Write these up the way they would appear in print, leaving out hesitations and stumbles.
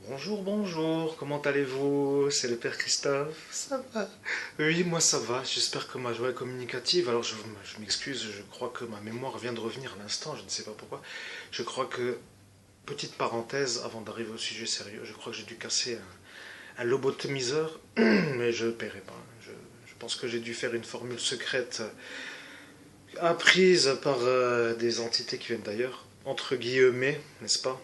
Bonjour, bonjour, comment allez-vous? C'est le Père Christophe, ça va? Oui, moi ça va, j'espère que ma joie est communicative. Alors je m'excuse, je crois que ma mémoire vient de revenir à l'instant, je ne sais pas pourquoi. Je crois que, petite parenthèse avant d'arriver au sujet sérieux, je crois que j'ai dû casser un lobotomiseur, mais je ne paierai pas. Je pense que j'ai dû faire une formule secrète apprise par des entités qui viennent d'ailleurs, entre guillemets, n'est-ce pas?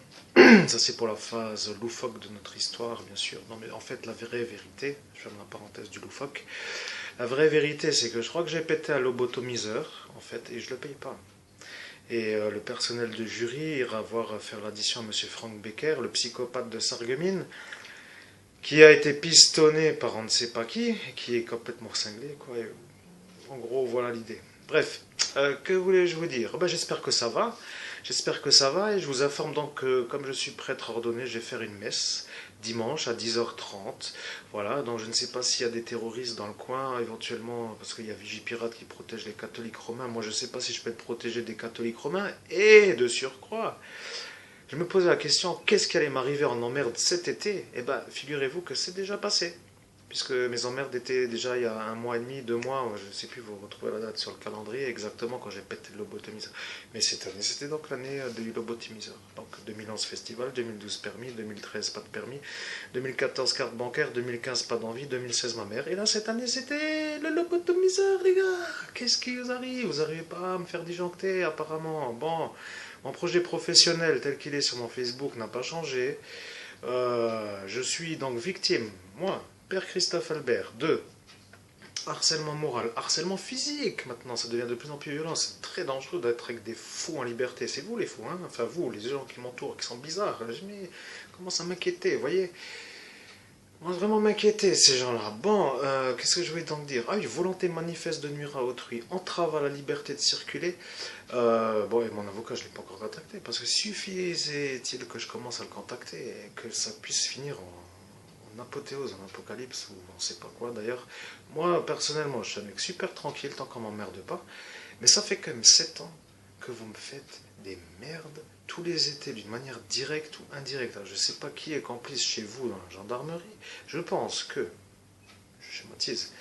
Ça, c'est pour la phase loufoque de notre histoire, bien sûr. Non, mais en fait, la vraie vérité, je ferme la parenthèse du loufoque, la vraie vérité, c'est que je crois que j'ai pété un lobotomiseur, en fait, et je le paye pas. Et le personnel de jury ira voir faire l'addition à Monsieur Frank Becker, le psychopathe de Sarreguemines, qui a été pistonné par on ne sait pas qui, et qui est complètement cinglé, quoi. Et en gros, voilà l'idée. Bref, que voulais-je vous dire? Ben, j'espère que ça va. J'espère que ça va et je vous informe donc que comme je suis prêtre ordonné, je vais faire une messe dimanche à 10h30. Voilà, donc je ne sais pas s'il y a des terroristes dans le coin, éventuellement, parce qu'il y a Vigipirate qui protège les catholiques romains. Moi, je ne sais pas si je peux être protégé des catholiques romains et de surcroît. Je me posais la question, qu'est-ce qui allait m'arriver en emmerde cet été? Eh bien, figurez-vous que c'est déjà passé. Puisque mes emmerdes étaient déjà il y a un mois et demi, 2 mois, je ne sais plus, vous retrouvez la date sur le calendrier exactement quand j'ai pété le lobotomiseur. Mais cette année, c'était donc l'année du lobotomiseur. Donc 2011 festival, 2012 permis, 2013 pas de permis, 2014 carte bancaire, 2015 pas d'envie, 2016 ma mère. Et là, cette année, c'était le lobotomiseur, les gars. Qu'est-ce qui vous arrive? Vous n'arrivez pas à me faire disjoncter, apparemment. Bon, mon projet professionnel tel qu'il est sur mon Facebook n'a pas changé. Je suis donc victime, moi, Père Christophe Albert, de harcèlement moral, harcèlement physique maintenant, ça devient de plus en plus violent, c'est très dangereux d'être avec des fous en liberté. C'est vous les fous, hein? Enfin vous, les gens qui m'entourent, qui sont bizarres. Mais commence à m'inquiéter, vous voyez? Moi, vraiment m'inquiéter, ces gens-là. Bon, qu'est-ce que je voulais donc dire? Ah oui, volonté manifeste de nuire à autrui, entrave à la liberté de circuler. Bon, et mon avocat, je ne l'ai pas encore contacté, parce que suffisait-il que je commence à le contacter et que ça puisse finir en apothéose, en apocalypse, ou on ne sait pas quoi d'ailleurs. Moi, personnellement, je suis un mec super tranquille tant qu'on m'emmerde pas, mais ça fait quand même 7 ans que vous me faites des merdes tous les étés d'une manière directe ou indirecte. Alors, je ne sais pas qui est complice chez vous dans la gendarmerie. Je pense que, je schématise,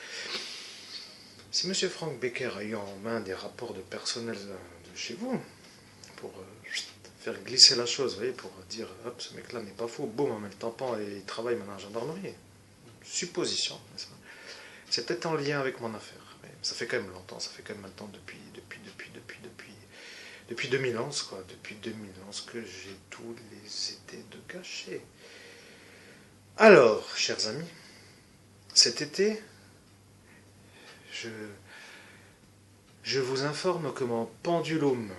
si M. Frank Becker a eu en main des rapports de personnel de chez vous, pour faire glisser la chose, vous voyez, pour dire, hop, ce mec-là n'est pas fou, boum, on met le tampon et il travaille maintenant à la gendarmerie. Supposition, n'est-ce pas? C'est peut-être en lien avec mon affaire. Mais ça fait quand même longtemps, ça fait quand même un temps depuis 2011, quoi. Depuis 2011 que j'ai tous les étés de cachet. Alors, chers amis, cet été, je, je vous informe que mon pendulum,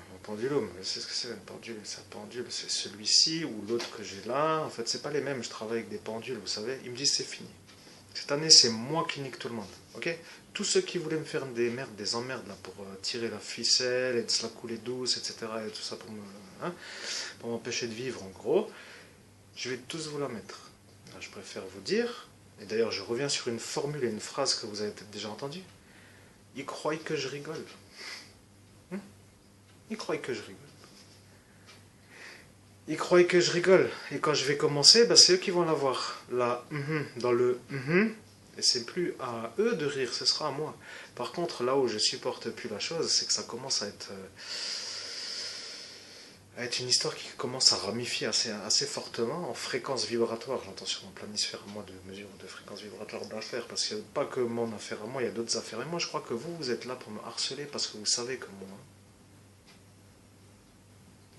c'est ce que c'est un pendule, c'est un pendule, c'est celui-ci ou l'autre que j'ai là. En fait, c'est pas les mêmes. Je travaille avec des pendules, vous savez. Ils me disent c'est fini. Cette année, c'est moi qui nique tout le monde. Ok? Tous ceux qui voulaient me faire des merdes, des emmerdes là, pour tirer la ficelle et de se la couler douce, etc. Et tout ça hein, pour m'empêcher de vivre, en gros, je vais tous vous la mettre. Là, je préfère vous dire, et d'ailleurs, je reviens sur une formule et une phrase que vous avez peut-être déjà entendue. Ils croient que je rigole. Ils croient que je rigole. Ils croient que je rigole. Et quand je vais commencer, bah, c'est eux qui vont l'avoir. Là, dans le et c'est plus à eux de rire, ce sera à moi. Par contre, là où je supporte plus la chose, c'est que ça commence à être une histoire qui commence à ramifier assez fortement en fréquence vibratoire. J'entends sur mon planisphère à moi de mesure de fréquence vibratoire d'affaires, parce qu'il n'y a pas que mon affaire à moi, il y a d'autres affaires. Et moi, je crois que vous êtes là pour me harceler parce que vous savez que moi.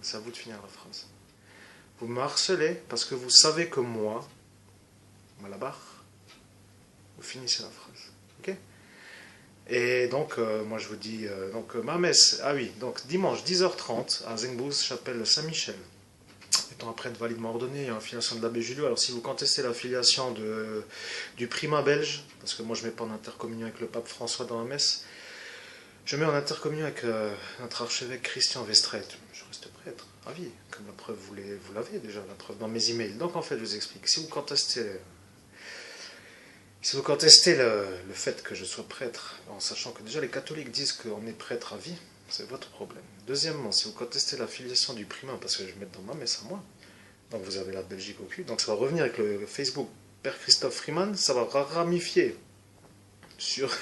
C'est à vous de finir la phrase. Vous me harcelez parce que vous savez que moi, Malabar, vous finissez la phrase. Ok? Et donc, moi je vous dis, donc ma messe, ah oui, donc dimanche 10h30 à Zengbous, chapelle Saint-Michel. Étant un prêtre validement ordonné, en filiation de l'abbé Julio. Alors si vous contestez la filiation du primat belge, parce que moi je ne mets pas en intercommunion avec le pape François dans la messe, je mets en intercommunion avec notre archevêque Christian Vestreit. Je reste prêtre, à vie, comme la preuve, vous l'avez déjà, la preuve dans mes emails. Donc en fait, je vous explique. Si vous contestez le fait que je sois prêtre, en sachant que déjà les catholiques disent qu'on est prêtre à vie, c'est votre problème. Deuxièmement, si vous contestez la filiation du primat, parce que je vais mettre dans ma messe à moi, Donc vous avez la Belgique au cul. Donc ça va revenir avec le Facebook Père Christophe Freeman. Ça va ramifier sur...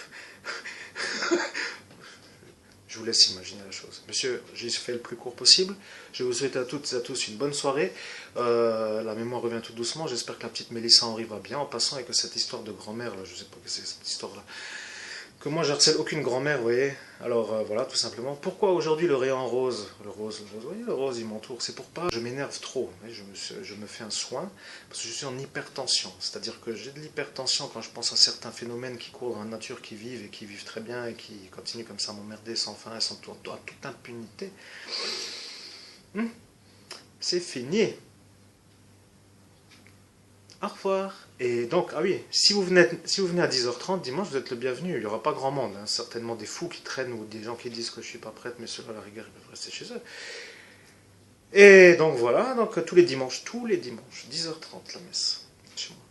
Je vous laisse imaginer la chose. Monsieur, j'ai fait le plus court possible. Je vous souhaite à toutes et à tous une bonne soirée. La mémoire revient tout doucement. J'espère que la petite Mélissa Henry va bien en passant et que cette histoire de grand-mère, là, je ne sais pas que c'est cette histoire-là, que moi j'harcèle aucune grand-mère, vous voyez. Alors voilà, tout simplement. Pourquoi aujourd'hui le rayon rose, vous voyez, le rose il m'entoure, c'est pour pas, je m'énerve trop, je me fais un soin, parce que je suis en hypertension. C'est-à-dire que j'ai de l'hypertension quand je pense à certains phénomènes qui courent dans la nature, qui vivent et qui vivent très bien et qui continuent comme ça à m'emmerder sans fin et sans toute impunité. C'est fini. Au revoir. Et donc, ah oui, si vous venez à 10h30 dimanche, vous êtes le bienvenu. Il n'y aura pas grand monde. Hein. Certainement des fous qui traînent ou des gens qui disent que je ne suis pas prête, mais ceux-là, à la rigueur, ils peuvent rester chez eux. Et donc voilà, donc tous les dimanches, 10h30, la messe. Chez moi.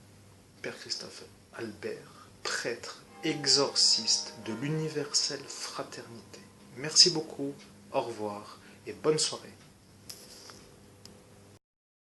Père Christophe Albert, prêtre, exorciste de l'universelle fraternité. Merci beaucoup, au revoir et bonne soirée.